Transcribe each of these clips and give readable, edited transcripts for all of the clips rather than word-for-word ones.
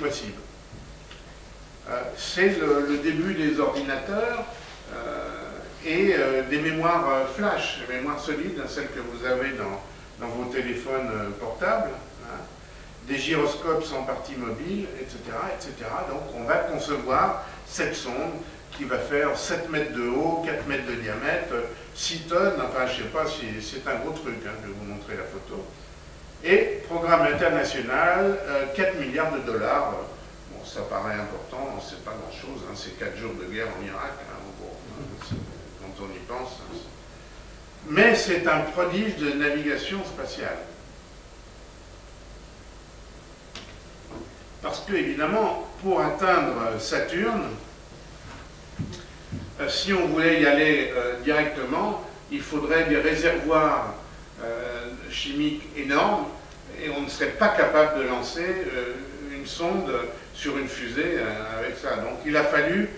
possible. C'est le début des ordinateurs et des mémoires flash, des mémoires solides, celles que vous avez dans vos téléphones portables, hein, des gyroscopes sans partie mobile, etc., etc. Donc on va concevoir cette sonde qui va faire 7 mètres de haut, 4 mètres de diamètre, 6 tonnes, enfin je ne sais pas si c'est un gros truc, hein, je vais vous montrer la photo. Et programme international, 4 milliards de dollars. Bon, ça paraît important, c'est pas grand-chose, hein, c'est 4 jours de guerre en Irak, hein, bon, quand on y pense. Hein, mais c'est un prodige de navigation spatiale. Parce que, évidemment, pour atteindre Saturne, si on voulait y aller directement, il faudrait des réservoirs chimiques énormes et on ne serait pas capable de lancer une sonde sur une fusée avec ça. Donc il a fallu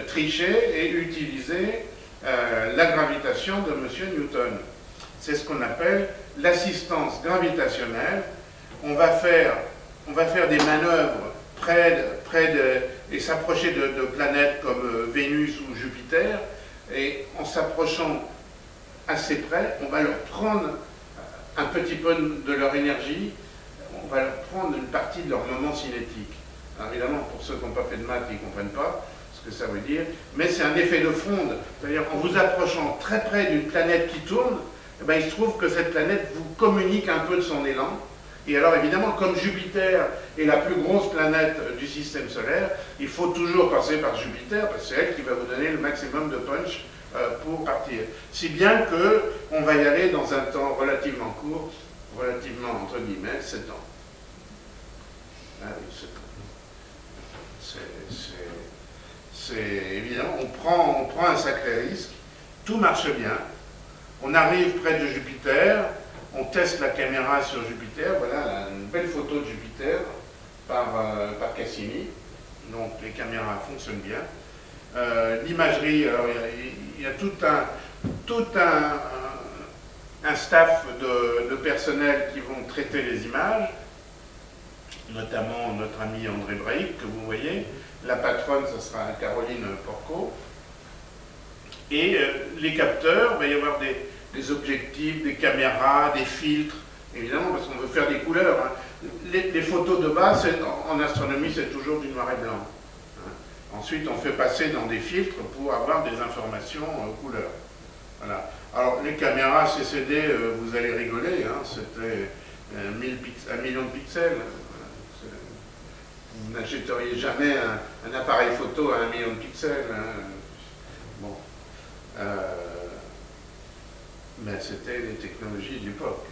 tricher et utiliser la gravitation de M. Newton. C'est ce qu'on appelle l'assistance gravitationnelle. On va faire des manœuvres et s'approcher de planètes comme Vénus ou Jupiter, et en s'approchant assez près, on va leur prendre un petit peu de leur énergie, on va leur prendre une partie de leur moment cinétique. Alors évidemment, pour ceux qui n'ont pas fait de maths, ils ne comprennent pas ce que ça veut dire, mais c'est un effet de fronde, c'est-à-dire en vous approchant très près d'une planète qui tourne, eh bien, il se trouve que cette planète vous communique un peu de son élan. Et alors évidemment, comme Jupiter est la plus grosse planète du système solaire, il faut toujours passer par Jupiter, parce que c'est elle qui va vous donner le maximum de punch pour partir. Si bien qu'on va y aller dans un temps relativement court, relativement entre guillemets, 7 ans. Ah oui, 7 ans. C'est évident, on prend un sacré risque, tout marche bien, on arrive près de Jupiter, on teste la caméra sur Jupiter, voilà une belle photo de Jupiter par Cassini, donc les caméras fonctionnent bien. L'imagerie, alors il y a tout un staff de personnel qui vont traiter les images, notamment notre ami André Braic, que vous voyez. La patronne, ce sera Caroline Porco. Et les capteurs, il va y avoir des objectifs, des caméras, des filtres, évidemment, parce qu'on veut faire des couleurs. Hein. Les photos de base, en astronomie, c'est toujours du noir et blanc. Hein. Ensuite, on fait passer dans des filtres pour avoir des informations couleurs. Voilà. Alors, les caméras CCD, vous allez rigoler, hein, c'était 1 million de pixels. Vous n'achèteriez jamais un appareil photo à 1 million de pixels. Hein. Bon. Mais c'était les technologies de l'époque.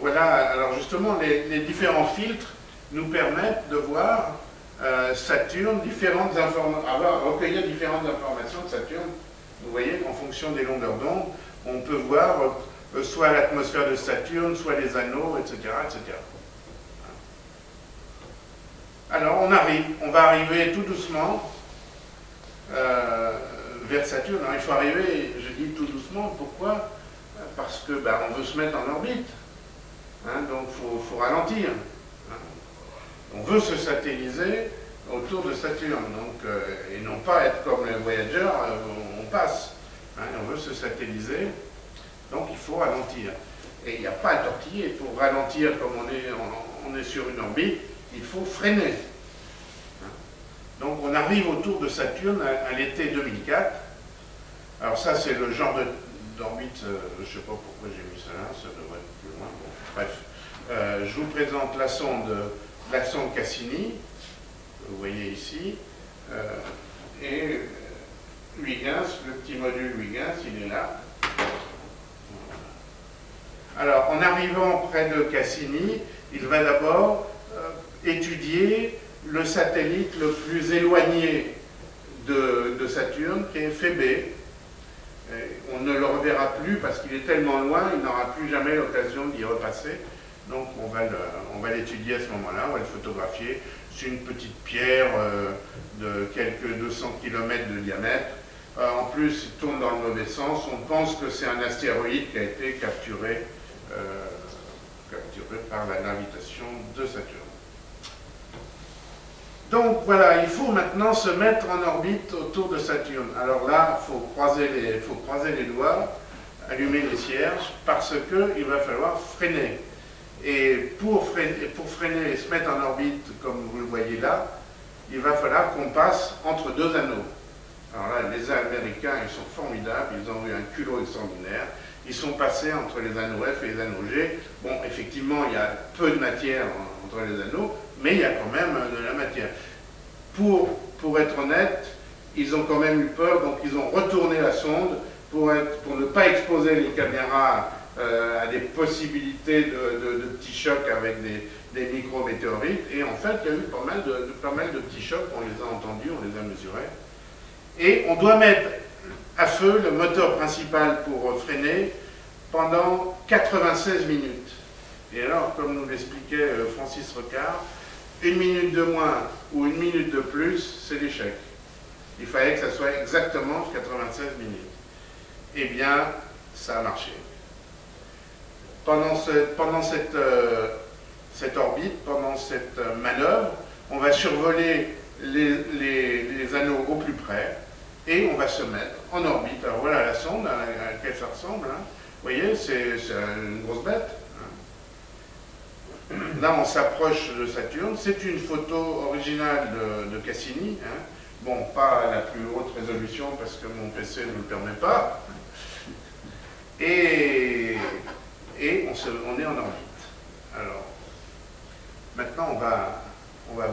Voilà, alors justement, les différents filtres nous permettent de voir Saturne, recueillir différentes informations de Saturne. Vous voyez qu'en fonction des longueurs d'onde, on peut voir soit l'atmosphère de Saturne, soit les anneaux, etc., etc. Alors on va arriver tout doucement vers Saturne. Alors, il faut arriver, je dis tout doucement, pourquoi? Parce que on veut se mettre en orbite, hein, donc il faut ralentir. Hein. On veut se satelliser autour de Saturne, donc, et non pas être comme les Voyager, on passe. Hein, on veut se satelliser, donc il faut ralentir. Et il n'y a pas à tortiller, pour ralentir comme on est sur une orbite, il faut freiner. Donc on arrive autour de Saturne à l'été 2004. Alors ça c'est le genre d'orbite, je ne sais pas pourquoi j'ai mis ça là, ça devrait être plus loin. Bon, bref, je vous présente la sonde Cassini, que vous voyez ici, et Huygens, le petit module Huygens, il est là. Alors en arrivant près de Cassini, il va d'abord étudier le satellite le plus éloigné de Saturne, qui est Phébé. On ne le reverra plus parce qu'il est tellement loin, il n'aura plus jamais l'occasion d'y repasser. Donc on va l'étudier à ce moment-là, on va le photographier. C'est une petite pierre de quelques 200 km de diamètre. En plus, il tourne dans le mauvais sens. On pense que c'est un astéroïde qui a été capturé par la gravitation de Saturne. Donc voilà, il faut maintenant se mettre en orbite autour de Saturne. Alors là, il faut croiser les doigts, allumer les cierges, parce qu'il va falloir freiner. Et pour freiner et se mettre en orbite, comme vous le voyez là, il va falloir qu'on passe entre deux anneaux. Alors là, les Américains, ils sont formidables, ils ont eu un culot extraordinaire. Ils sont passés entre les anneaux F et les anneaux G. Bon, effectivement, il y a peu de matière entre les anneaux, mais il y a quand même de la matière. Pour être honnête, ils ont quand même eu peur, donc ils ont retourné la sonde pour ne pas exposer les caméras à des possibilités de petits chocs avec des micrométéorites. Et en fait, il y a eu pas mal de petits chocs, on les a entendus, on les a mesurés. Et on doit mettre à feu le moteur principal pour freiner pendant 96 minutes. Et alors, comme nous l'expliquait Francis Recard, 1 minute de moins ou 1 minute de plus, c'est l'échec. Il fallait que ça soit exactement 96 minutes. Eh bien, ça a marché. Pendant cette orbite, pendant cette manœuvre, on va survoler les anneaux au plus près et on va se mettre en orbite. Alors voilà la sonde à laquelle ça ressemble. Hein. Vous voyez, c'est une grosse bête. Hein. Là, on s'approche de Saturne. C'est une photo originale de Cassini. Hein. Bon, pas à la plus haute résolution parce que mon PC ne le permet pas. Et on est en orbite. Alors, maintenant, on va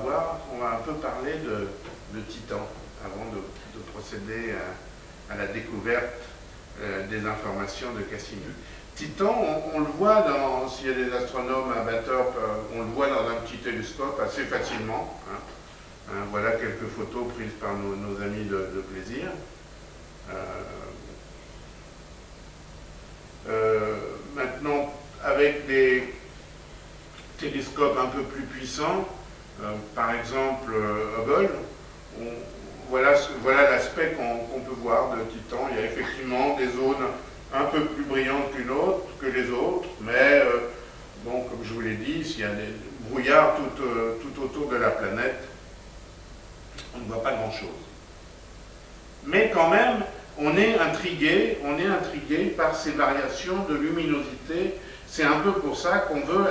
un peu parler de Titan avant de procéder à la découverte des informations de Cassini. Titan, on le voit s'il y a des astronomes à Batop, on le voit dans un petit télescope assez facilement. Hein. Voilà quelques photos prises par nos amis de plaisir. Maintenant, avec des télescopes un peu plus puissants, par exemple Hubble, voilà l'aspect qu'on peut voir de Titan. Il y a effectivement des zones un peu plus brillantes que les autres, mais bon, comme je vous l'ai dit, s'il y a des brouillards tout autour de la planète, on ne voit pas grand-chose. Mais quand même, on est intrigué par ces variations de luminosité. C'est un peu pour ça qu'on veut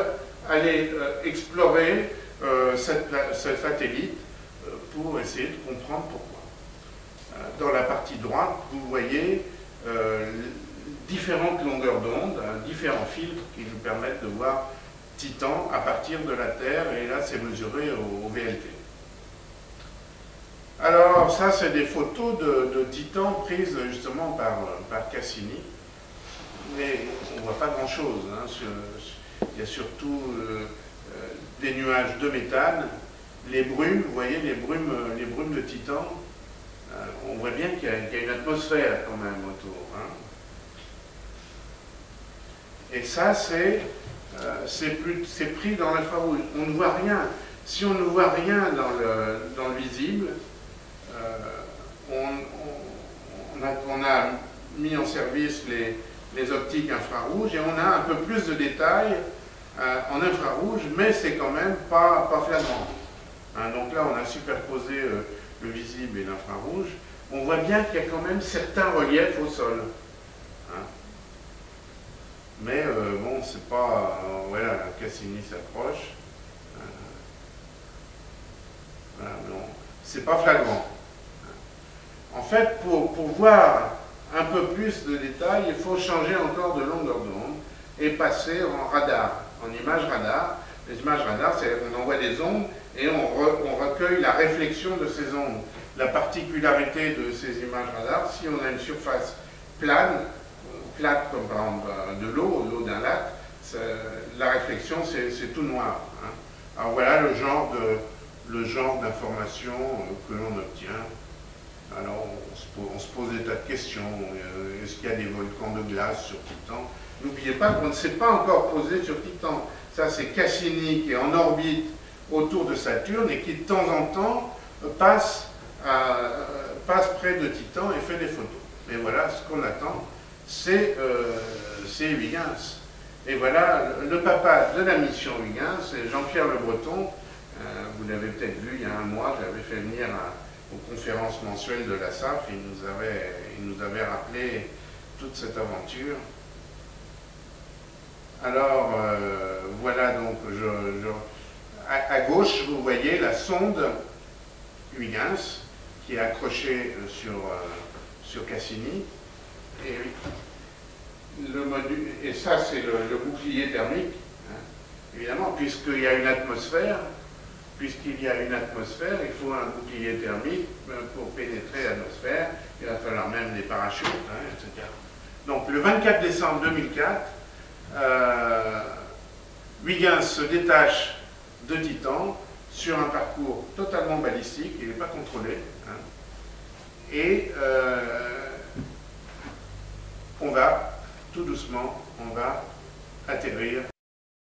aller explorer ce satellite pour essayer de comprendre pourquoi. Dans la partie droite, vous voyez différentes longueurs d'onde, différents filtres qui nous permettent de voir Titan à partir de la Terre, et là c'est mesuré au VLT. Alors ça c'est des photos de Titan prises justement par Cassini, mais on ne voit pas grand chose. Hein. Il y a surtout des nuages de méthane, les brumes, vous voyez les brumes de Titan, on voit bien qu'il y a une atmosphère quand même autour. Hein. Et ça c'est pris dans l'infrarouge, on ne voit rien. Si on ne voit rien dans le visible, on a mis en service les optiques infrarouges et on a un peu plus de détails en infrarouge, mais c'est quand même pas flagrant. Hein, donc là, on a superposé le visible et l'infrarouge. On voit bien qu'il y a quand même certains reliefs au sol. Hein. Mais bon, c'est pas... voilà, Cassini s'approche. Voilà, non, c'est pas flagrant. En fait, pour voir un peu plus de détails, il faut changer encore de longueur d'onde et passer en radar, en images radar. Les images radar, c'est qu'on envoie des ondes et on recueille la réflexion de ces ondes. La particularité de ces images radar, si on a une surface plate comme par exemple de l'eau d'un lac, la réflexion c'est tout noir. Hein. Alors voilà le genre d'information que l'on obtient. Alors on se pose des tas de questions. Est-ce qu'il y a des volcans de glace sur Titan? N'oubliez pas qu'on ne s'est pas encore posé sur Titan. Ça c'est Cassini qui est en orbite autour de Saturne et qui de temps en temps passe près de Titan et fait des photos. Et voilà, ce qu'on attend, c'est Huygens. Et voilà, le papa de la mission Huygens, c'est Jean-Pierre Le Breton, Vous l'avez peut-être vu il y a un mois, j'avais fait venir aux conférences mensuelles de la SAF, il nous avait rappelé toute cette aventure. Alors, voilà donc, à gauche, vous voyez la sonde Huygens qui est accrochée sur Cassini. Et ça, c'est le bouclier thermique, hein, évidemment, puisqu'il y a une atmosphère. Puisqu'il y a une atmosphère, il faut un bouclier thermique pour pénétrer l'atmosphère. Il va falloir même des parachutes, hein, etc. Donc, le 24 décembre 2004, Huygens se détache de Titan sur un parcours totalement balistique, il n'est pas contrôlé. Hein, et on va, tout doucement, on va atterrir